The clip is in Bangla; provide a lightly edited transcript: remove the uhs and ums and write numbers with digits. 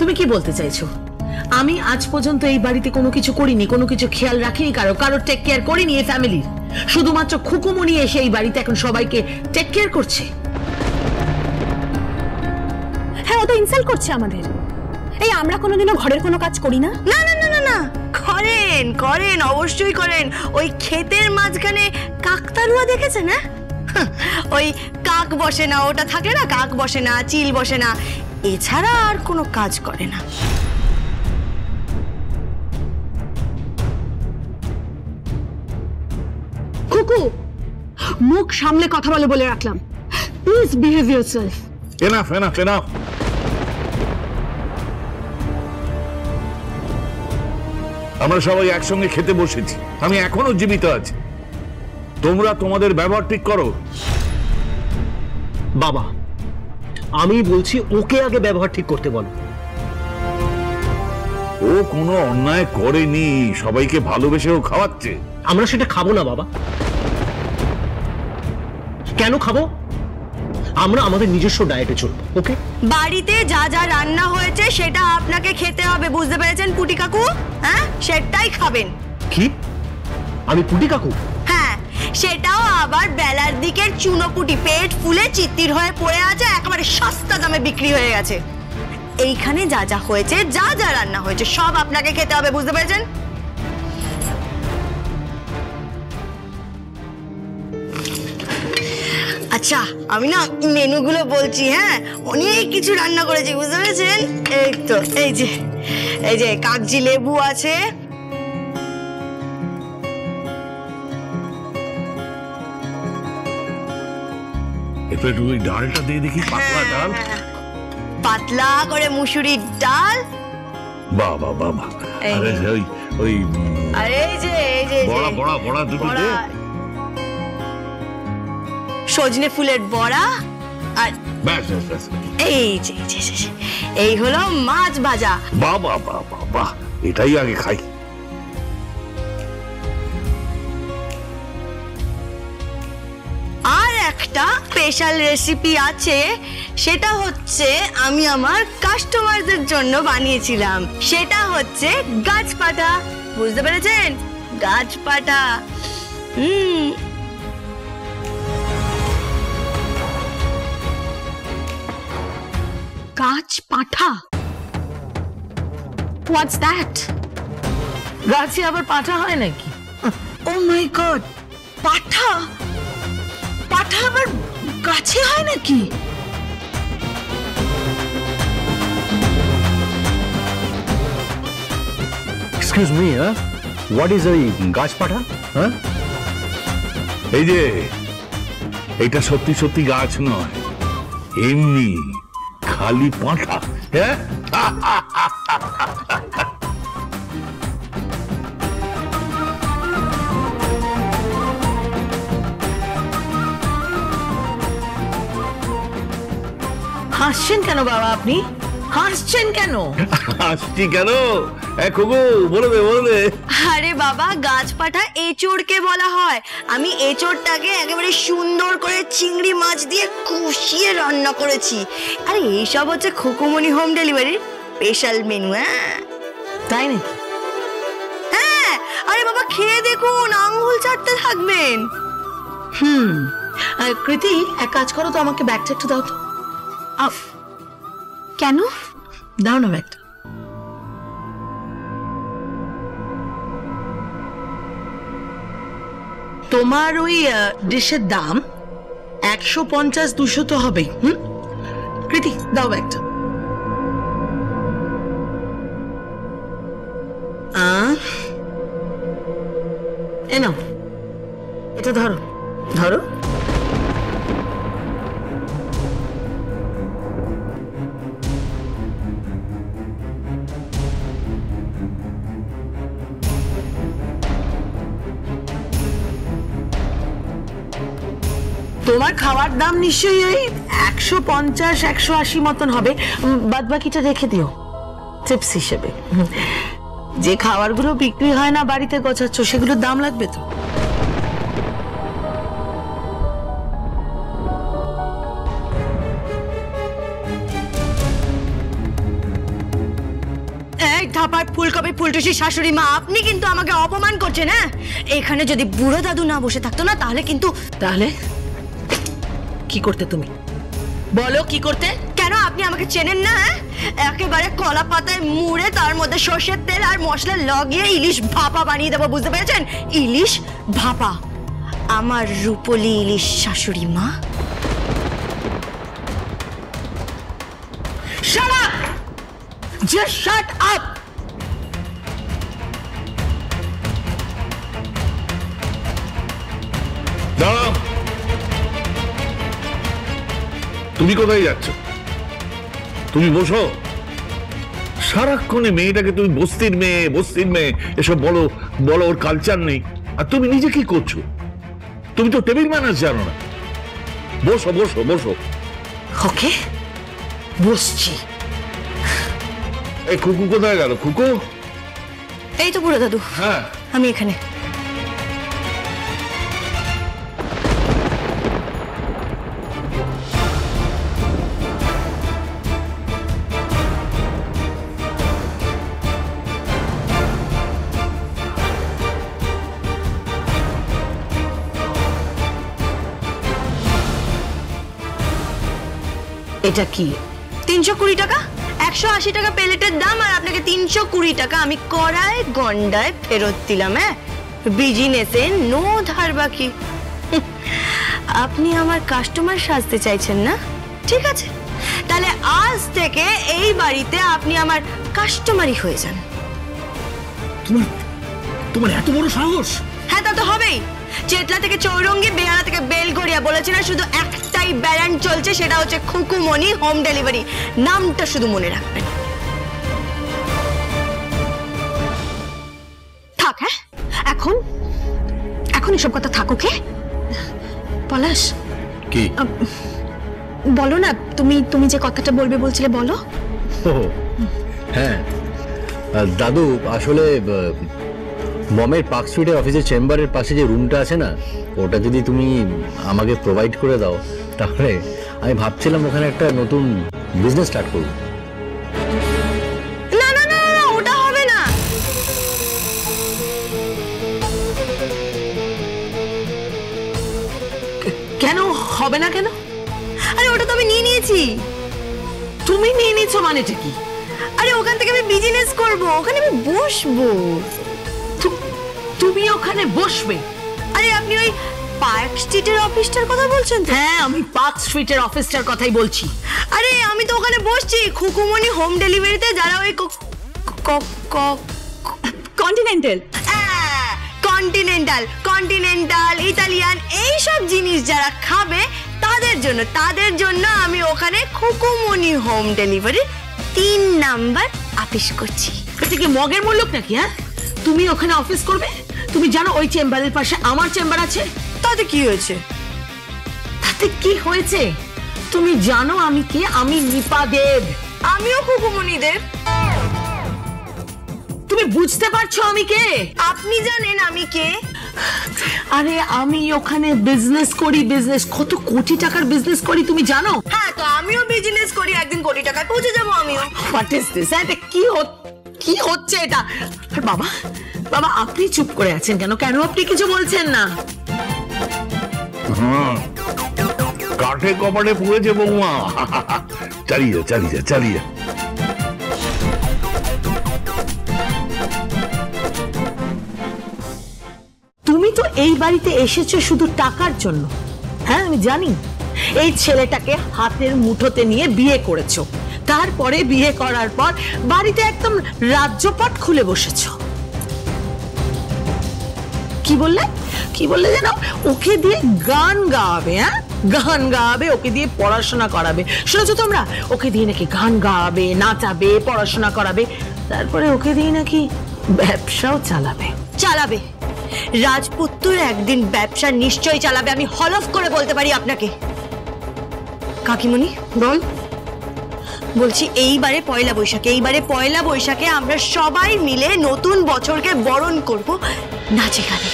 তুমি কি বলতে চাইছো? আমি আজ পর্যন্ত এই বাড়িতে কোনো কিছু করিনি, কোনো কিছু খেয়াল রাখিনি, কারোর টেক কেয়ার করিনি এই ফ্যামিলির। শুধুমাত্র খুকুমনি এসে এই বাড়িতে এখন সবাইকে টেক কেয়ার করছে। হ্যাঁ, ও তো ইনসাল্ট করছে আমাদের। এই আমরা কোনোদিনও ঘরের কোনো কাজ করি না। না না না না না, করেন করেন, অবশ্যই করেন। ওই ক্ষেতের মাঝখানে কাকতারুয়া দেখেছে না? ওই কাক বসে না, ওটা থাকে না, কাক বসে না, চিল বসে না, এছাড়া আর কোনো কাজ করে না। কুকু, মুখ সামলে কথা বলে রাখলাম। Please behave yourself. Enough enough enough. আমরা সবাই একসঙ্গে খেতে বসেছি, আমি এখনো জীবিত আছি। তোমরা তোমাদের ব্যবহার ঠিক করো। বাবা, আমি বলছি ওকে আগে ব্যবহার ঠিক করতে বলো। ও কোনো অন্যায় করেনি, সবাইকে ভালোবেসেও খাওয়াচ্ছে। আমরা সেটা খাবো না বাবা। কেন খাবো? আমরা আমাদের নিজস্ব ডায়েটে চলবো। ওকে, বাড়িতে যা যা রান্না হয়েছে সেটা আপনাকে খেতে হবে, বুঝতে পেরেছেন পুটি কাকু? হ্যাঁ, সেটাই খাবেন। কি? আমি পুটি কাকু? হ্যাঁ, সেটাও আবার বেলার দিকের চুনোপুটি, পেট ফুলে চিত্তির হয়ে পড়ে আছে, একেবারে সস্তা দামে বিক্রি হয়ে গেছে। এইখানে যা যা হয়েছে, যা যা রান্না হয়েছে, সব আপনাকে খেতে হবে, বুঝতে পেরেছেন? আচ্ছা, আমি না মেনুগুলো বলছি। হ্যাঁ, অনেক কিছু রান্না করেছি, বুঝতে পেরেছেন? এই তো এই যে কাগজি লেবু আছে, একটু ওই ডালটা দিয়ে দেখি, পাতলা ডাল, পাতলা করে মুসুরির ডাল। বাবা বাবা, আরে ওই আরে এই যে বড়া বড়া বড়া দুটো দে, সজনে ফুলের বড়া, আর ব্যাস ব্যাস ব্যাস, এই হলো মাছ ভাজা। বাবা বাবা বাহ, এটাই আগে খাই। আর একটা স্পেশাল রেসিপি আছে, সেটা হচ্ছে আমি আমার কাস্টমারদের জন্য বানিয়েছিলাম। সেটা হচ্ছে গাছপাটা, বুঝতে পেরেছেন? গাছপাটা। গাছ পাঠা? What's that? গাছে আবার পাঠা হয় নাকি? ও মাই গড, পাঠা? পাঠা আবার গাছে হয় নাকি? এক্সকিউজ মি, হোয়াট ইজ ওই গাছ পাঠা? হ্যাঁ, এই যে এটা সত্যি সত্যি গাছ নয়, এমনি খালি পাঁঠা। হ্যাঁ, হাসছেন কেন বাবা? আপনি হাসছেন কেন? হাসছি কেন? খোকো, বলবে। আরে বাবা, গাছপাঠা এঁচোড়কে বলা হয়। আমি এঁচোড়টাকে একেবারে সুন্দর করে চিংড়ি মাছ দিয়ে কষিয়ে রান্না করেছি। আরে এইসব হচ্ছে খুকুমনি হোম ডেলিভারির স্পেশাল মেনু। হ্যাঁ, তাই নাকি? হ্যাঁ, আরে বাবা খেয়ে দেখুন, আঙ্গুল চাটতে থাকবেন। কৃতি, এক কাজ করো তো, আমাকে ব্যাগটা একটু দাও তো। কেন? দাও না ব্যাগটা। তোমার ওই ডিশের দাম 150-200 তো হবেই। কৃতি, দাও ব্যাগটা। এ নাও, এটা ধরো ধরো। তোমার খাওয়ার দাম নিশ্চয়ই ওই 150-180 মতন হবে। বাদ বাকিটা রেখে দিও টিপস হিসেবে। যে খাবারগুলো বিক্রি হয় না বাড়িতে গোছাচ্ছ, সেগুলোর দাম লাগবে তো। এই থাপার ফুলকপি ফুলটুসির শাশুড়ি মা, আপনি কিন্তু আমাকে অপমান করছেন। হ্যাঁ, এখানে যদি বুড়ো দাদু না বসে থাকতো না, তাহলে কিন্তু। তাহলে কি করতে তুমি? বলো কি করতে? কেন আপনি আমাকে চেনেন না? একেবারে কলা পাতায় মুড়ে তার মধ্যে সর্ষের তেল আর মশলা লাগিয়ে ইলিশ ভাপা বানিয়ে দেবো, বুঝতে পেরেছেন? ইলিশ ভাপা, আমার রূপলি ইলিশ শাশুড়ি মা। Shut up! Just shut up! দাঁড়াও, তুমি কোথায় যাচ্ছ? তুমি বসো। সারাক্ষণে মেয়েটাকে তুমি বস্তির মেয়ে বস্তির মেয়ে এসব বলো বলো, ওর কালচার নেই। আর তুমি নিজে কি করছো? তুমি তো টেবিল ম্যানার্স জানো না। বসো বসো বসো। ওকে, বসছি। এই খুকু কোথায় গেল? খুকু? এই তো বুড়ো দাদু, হ্যাঁ, আমি এখানে। এটা কি? 320 টাকা, 180 টাকা প্লেটের দাম, আর আপনাকে 320 টাকা আমি কড়ায় গন্ডায় ফেরত দিলাম। হ্যাঁ, বিজনেসে নো ধার বাকি। আপনি আমার কাস্টমার সাজতে চাইছেন না? ঠিক আছে, তাহলে আজ থেকে এই বাড়িতে আপনি আমার কাস্টমারই হয়ে যান। তোমার এত বড় সাহস? হ্যাঁ, তা তো হবেই। চেতলা থেকে চৌরঙ্গি, বেহালা থেকে বেলগড়িয়া, বলেছি না শুধু একটাই ব্র্যান্ড চলছে, সেটা হচ্ছে খুকুমনি হোম ডেলিভারি। নামটা শুধু মনে রাখবেন। থাক। হ্যাঁ, এখন এখন এসব কথা থাকো। কে পলাশ, কি বলো না, তুমি তুমি যে কথাটা বলবে বলছিলে, বলো। হ্যাঁ দাদু, আসলে মমের পার্ক স্ট্রিটের অফিসের চেম্বারের পাশে যে রুমটা আছে না, ওটা যদি তুমি আমাকে প্রোভাইড করে দাও, তাহলে আমি ভাবছিলাম ওখানে একটা নতুন বিজনেস স্টার্ট করব। না না না না, ওটা হবে না। কেন হবে না? কেন? আরে ওটা তো আমি নিয়ে নিয়েছি। তুমি নিয়ে নিচ্ছ মানেটা কি? আরে ওখান থেকে আমি বিজনেস করব, ওখানে আমি বসবো। তুমি ওখানে বসবে? আরে আপনি ওই পার্ক স্ট্রিটের অফিসটার কথা বলছেন তো? হ্যাঁ, আমি পার্ক স্ট্রিটের অফিসটার কথাই বলছি। আরে আমি তো ওখানে বসছি খুকুমনি হোম ডেলিভারিতে, যারা ওই কন্টিনেন্টাল কন্টিনেন্টাল কন্টিনেন্টাল ইতালিয়ান এইসব জিনিস যারা খাবে তাদের জন্য আমি ওখানে Khukumoni home delivery 3 number office করছি। এটা কি মগের মূল্য নাকি? হ্যাঁ, তুমি ওখানে অফিস করবে? তুমি জানো ওই চেম্বারের পাশে আমার চেম্বার আছে। তাতে কি হয়েছে? তাতে কি হয়েছে? তুমি জানো আমি কে? আমি নিপা দেব। আমিও খুকুমনি দেব। তুমি বুঝতে পারছো আমি কে? আপনি জানেন আমি কে? আরে আমি ওখানে বিজনেস করি, কত কোটি টাকার বিজনেস করি তুমি জানো? হ্যাঁ, তো আমিও বিজনেস করি, একদিন কোটি টাকায় পৌঁছে যাবো আমিও। What is this? এটা কি হচ্ছে এটা? বাবা বাবা, আপনি চুপ করে আছেন কেন? কেন আপনি কিছু বলছেন না? কাঠে কপাটে পুড়েছে বৌমা। চালিয়ে যা চালিয়ে যা চালিয়ে যা। তুমি তো এই বাড়িতে এসেছো শুধু টাকার জন্য। হ্যাঁ, আমি জানি। এই ছেলেটাকে হাতের মুঠোতে নিয়ে বিয়ে করেছো, তারপরে বিয়ে করার পর বাড়িতে একদম রাজ্যপাট খুলে বসেছো। কি বললে যেন? ওকে দিয়ে গান গাওয়াবে। হ্যাঁ, গান গাওয়াবে, ওকে দিয়ে পড়াশোনা করাবে। শুনেছো তোমরা? ওকে দিয়ে নাকি গান গাওয়াবে, নাচাবে, পড়াশোনা করাবে, তারপরে ওকে দিয়ে নাকি ব্যবসাও চালাবে। রাজপুত্র একদিন ব্যবসা নিশ্চয়ই চালাবে, আমি হলফ করে বলতে পারি আপনাকে। কাকিমণি বলছি, এইবারে পয়লা বৈশাখে আমরা সবাই মিলে নতুন বছরকে বরণ করব নাচে গানে।